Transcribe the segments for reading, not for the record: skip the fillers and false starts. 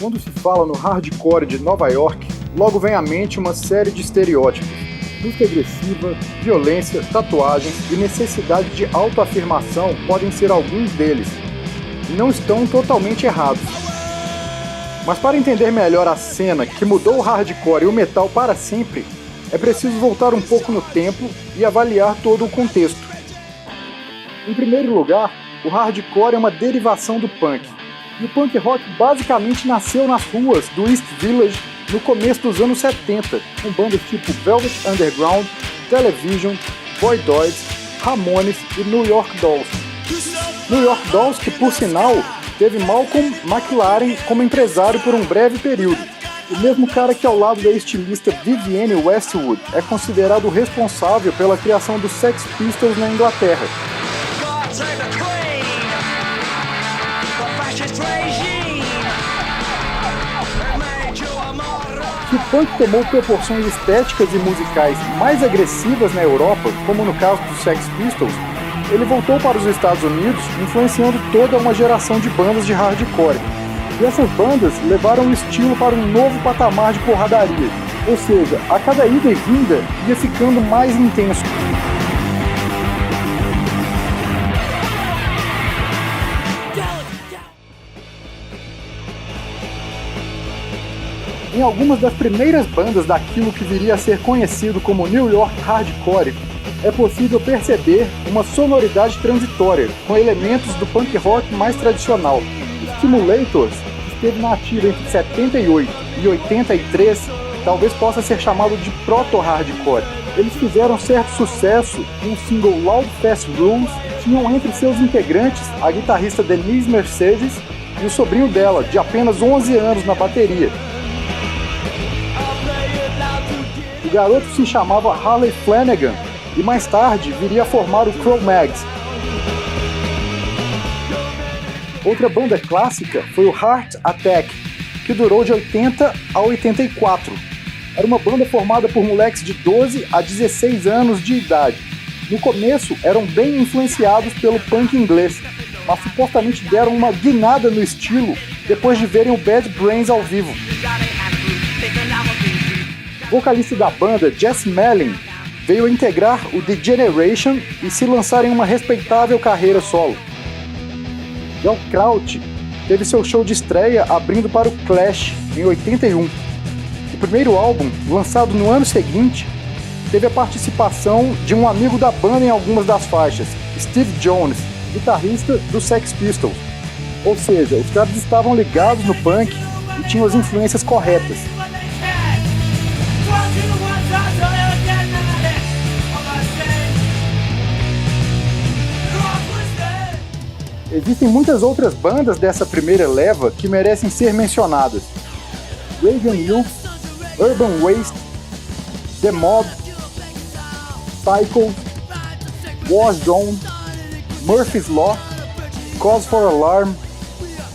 Quando se fala no hardcore de Nova York, logo vem à mente uma série de estereótipos. Música agressiva, violência, tatuagens e necessidade de autoafirmação podem ser alguns deles, e não estão totalmente errados. Mas para entender melhor a cena que mudou o hardcore e o metal para sempre, é preciso voltar um pouco no tempo e avaliar todo o contexto. Em primeiro lugar, o hardcore é uma derivação do punk, e o punk rock basicamente nasceu nas ruas do East Village no começo dos anos 70, com bandas tipo Velvet Underground, Television, Voidoids, Ramones e New York Dolls. New York Dolls que, por sinal, teve Malcolm McLaren como empresário por um breve período. O mesmo cara que, ao lado da estilista Vivienne Westwood, é considerado o responsável pela criação dos Sex Pistols na Inglaterra. Se o punk tomou proporções estéticas e musicais mais agressivas na Europa, como no caso dos Sex Pistols, ele voltou para os Estados Unidos, influenciando toda uma geração de bandas de hardcore. E essas bandas levaram o estilo para um novo patamar de porradaria, ou seja, a cada ida e vinda ia ficando mais intenso. Em algumas das primeiras bandas daquilo que viria a ser conhecido como New York Hardcore, é possível perceber uma sonoridade transitória, com elementos do punk rock mais tradicional. Stimulators, que esteve na ativa entre 78 e 83, talvez possa ser chamado de proto-hardcore. Eles fizeram certo sucesso com o single Loud Fast Rules, tinham entre seus integrantes a guitarrista Denise Mercedes e o sobrinho dela, de apenas 11 anos, na bateria. O garoto se chamava Harley Flanagan e mais tarde viria a formar o Cro-Mags. Outra banda clássica foi o Heart Attack, que durou de 80 a 84. Era uma banda formada por moleques de 12 a 16 anos de idade. No começo eram bem influenciados pelo punk inglês, mas supostamente deram uma guinada no estilo depois de verem o Bad Brains ao vivo. O vocalista da banda, Jess Malin, veio a integrar o The Generation e se lançar em uma respeitável carreira solo. Del Kraut teve seu show de estreia abrindo para o Clash em 81. O primeiro álbum, lançado no ano seguinte, teve a participação de um amigo da banda em algumas das faixas, Steve Jones, guitarrista dos Sex Pistols. Ou seja, os caras estavam ligados no punk e tinham as influências corretas. Existem muitas outras bandas dessa primeira leva que merecem ser mencionadas. Reagan Youth, Urban Waste, The Mob, Psycho, Warzone, Murphy's Law, Cause for Alarm,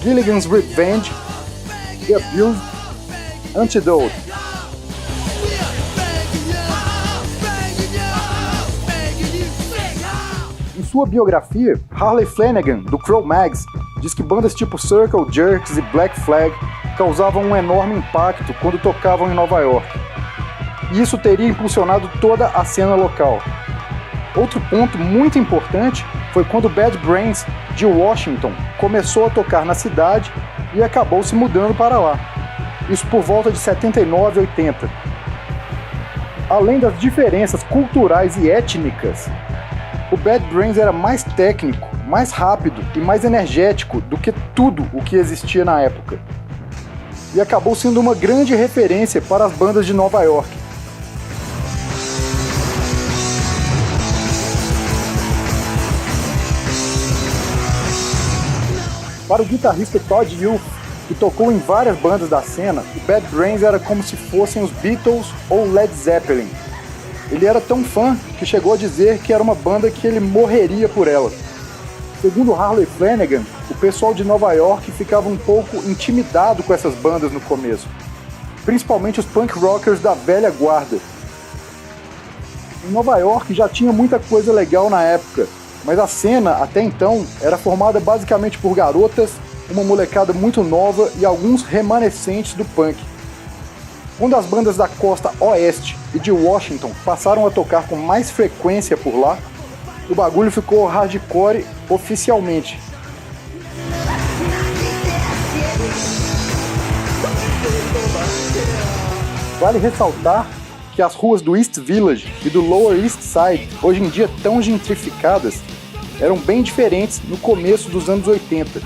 Gilligan's Revenge, The Abused, Antidote. Em sua biografia, Harley Flanagan, do Cro-Mags, diz que bandas tipo Circle Jerks e Black Flag causavam um enorme impacto quando tocavam em Nova York. E isso teria impulsionado toda a cena local. Outro ponto muito importante foi quando Bad Brains, de Washington, começou a tocar na cidade e acabou se mudando para lá. Isso por volta de 79 e 80. Além das diferenças culturais e étnicas, o Bad Brains era mais técnico, mais rápido e mais energético do que tudo o que existia na época. E acabou sendo uma grande referência para as bandas de Nova York. Para o guitarrista Todd Youth, que tocou em várias bandas da cena, o Bad Brains era como se fossem os Beatles ou Led Zeppelin. Ele era tão fã que chegou a dizer que era uma banda que ele morreria por ela. Segundo Harley Flanagan, o pessoal de Nova York ficava um pouco intimidado com essas bandas no começo, principalmente os punk rockers da velha guarda. Em Nova York já tinha muita coisa legal na época, mas a cena, até então, era formada basicamente por garotas, uma molecada muito nova e alguns remanescentes do punk. Quando as bandas da costa oeste e de Washington passaram a tocar com mais frequência por lá, o bagulho ficou hardcore oficialmente. Vale ressaltar que as ruas do East Village e do Lower East Side, hoje em dia tão gentrificadas, eram bem diferentes no começo dos anos 80.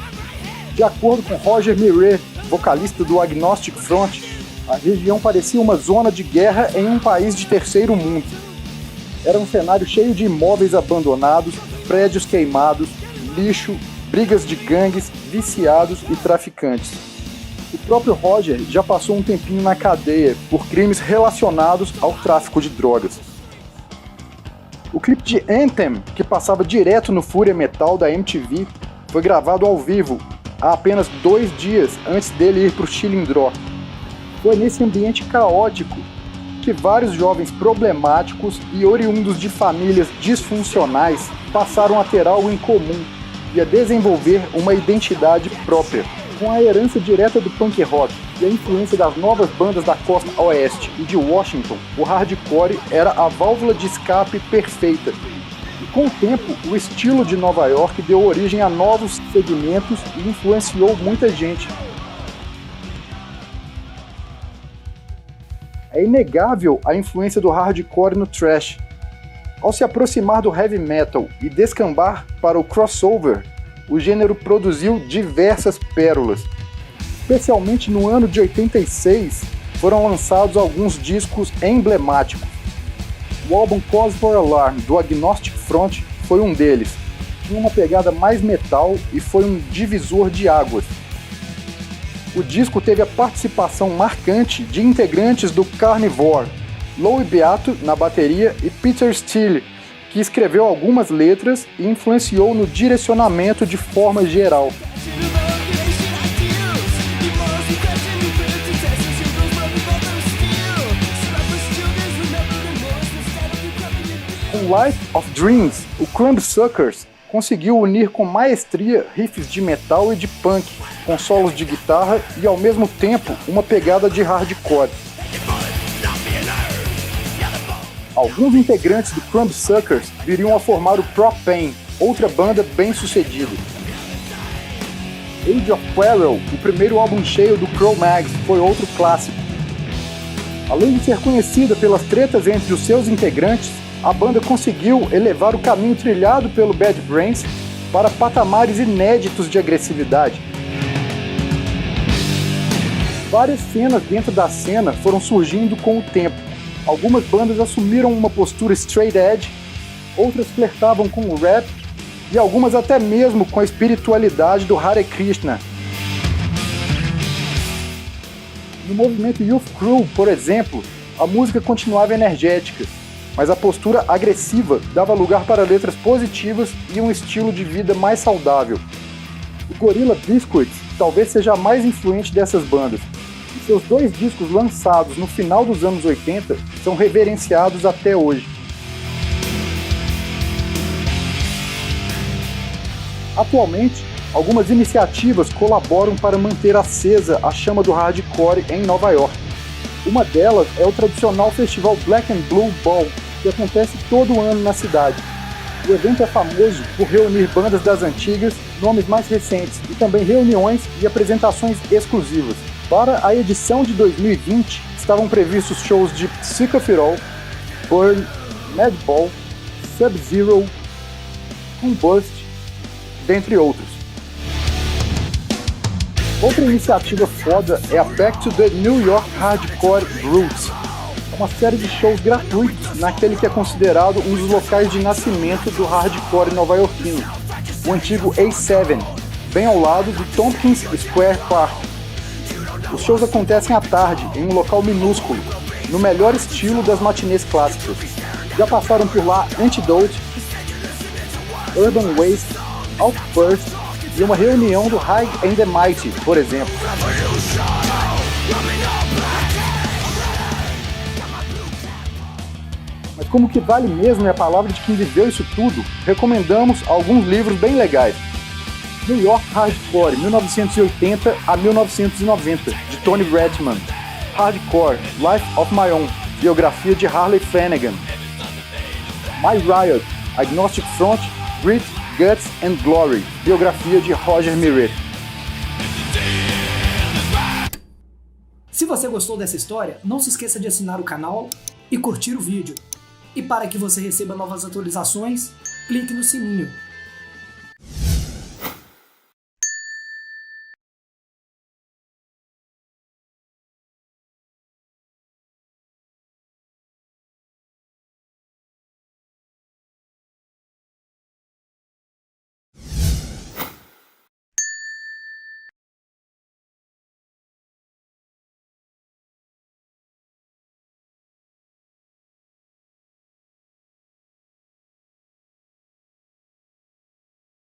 De acordo com Roger Miret, vocalista do Agnostic Front, a região parecia uma zona de guerra em um país de terceiro mundo. Era um cenário cheio de imóveis abandonados, prédios queimados, lixo, brigas de gangues, viciados e traficantes. O próprio Roger já passou um tempinho na cadeia por crimes relacionados ao tráfico de drogas. O clipe de Anthem, que passava direto no Fúria Metal da MTV, foi gravado ao vivo há apenas 2 dias antes dele ir para o Chilindró. Foi nesse ambiente caótico que vários jovens problemáticos e oriundos de famílias disfuncionais passaram a ter algo em comum e a desenvolver uma identidade própria. Com a herança direta do punk rock e a influência das novas bandas da costa oeste e de Washington, o hardcore era a válvula de escape perfeita. E com o tempo, o estilo de Nova York deu origem a novos segmentos e influenciou muita gente. É inegável a influência do hardcore no thrash. Ao se aproximar do heavy metal e descambar para o crossover, o gênero produziu diversas pérolas. Especialmente no ano de 86, foram lançados alguns discos emblemáticos. O álbum Cause for Alarm, do Agnostic Front, foi um deles. Tinha uma pegada mais metal e foi um divisor de águas. O disco teve a participação marcante de integrantes do Carnivore, Louie Beato na bateria e Peter Steele, que escreveu algumas letras e influenciou no direcionamento de forma geral. Com Life of Dreams, o Crumbsuckers conseguiu unir com maestria riffs de metal e de punk, com solos de guitarra e ao mesmo tempo uma pegada de hardcore. Alguns integrantes do Crumbsuckers viriam a formar o Propane, outra banda bem sucedida. Age of Quarrel, o primeiro álbum cheio do Cro-Mags, foi outro clássico. Além de ser conhecida pelas tretas entre os seus integrantes, a banda conseguiu elevar o caminho trilhado pelo Bad Brains para patamares inéditos de agressividade. Várias cenas dentro da cena foram surgindo com o tempo. Algumas bandas assumiram uma postura straight edge, outras flertavam com o rap e algumas até mesmo com a espiritualidade do Hare Krishna. No movimento Youth Crew, por exemplo, a música continuava energética, mas a postura agressiva dava lugar para letras positivas e um estilo de vida mais saudável. O Gorilla Biscuits talvez seja a mais influente dessas bandas. E seus 2 discos lançados no final dos anos 80 são reverenciados até hoje. Atualmente, algumas iniciativas colaboram para manter acesa a chama do hardcore em Nova York. Uma delas é o tradicional festival Black and Blue Ball, que acontece todo ano na cidade. O evento é famoso por reunir bandas das antigas, nomes mais recentes e também reuniões e apresentações exclusivas. Para a edição de 2020, estavam previstos shows de Sick of It All, Burn, Madball, Sub-Zero, Combust, dentre outros. Outra iniciativa foda é a Back to the New York Hardcore Roots, uma série de shows gratuitos naquele que é considerado um dos locais de nascimento do hardcore nova-iorquino, o antigo A7, bem ao lado do Tompkins Square Park. Os shows acontecem à tarde, em um local minúsculo, no melhor estilo das matinês clássicas. Já passaram por lá Antidote, Urban Waste, Outburst e uma reunião do High and the Mighty, por exemplo. Mas como que vale mesmo é a palavra de quem viveu isso tudo, recomendamos alguns livros bem legais. New York Hardcore, 1980 a 1990, de Tony Redman. Hardcore, Life of My Own, biografia de Harley Flanagan. My Riot, Agnostic Front, Grit, Guts and Glory, biografia de Roger Miret. Se você gostou dessa história, não se esqueça de assinar o canal e curtir o vídeo. E para que você receba novas atualizações, clique no sininho.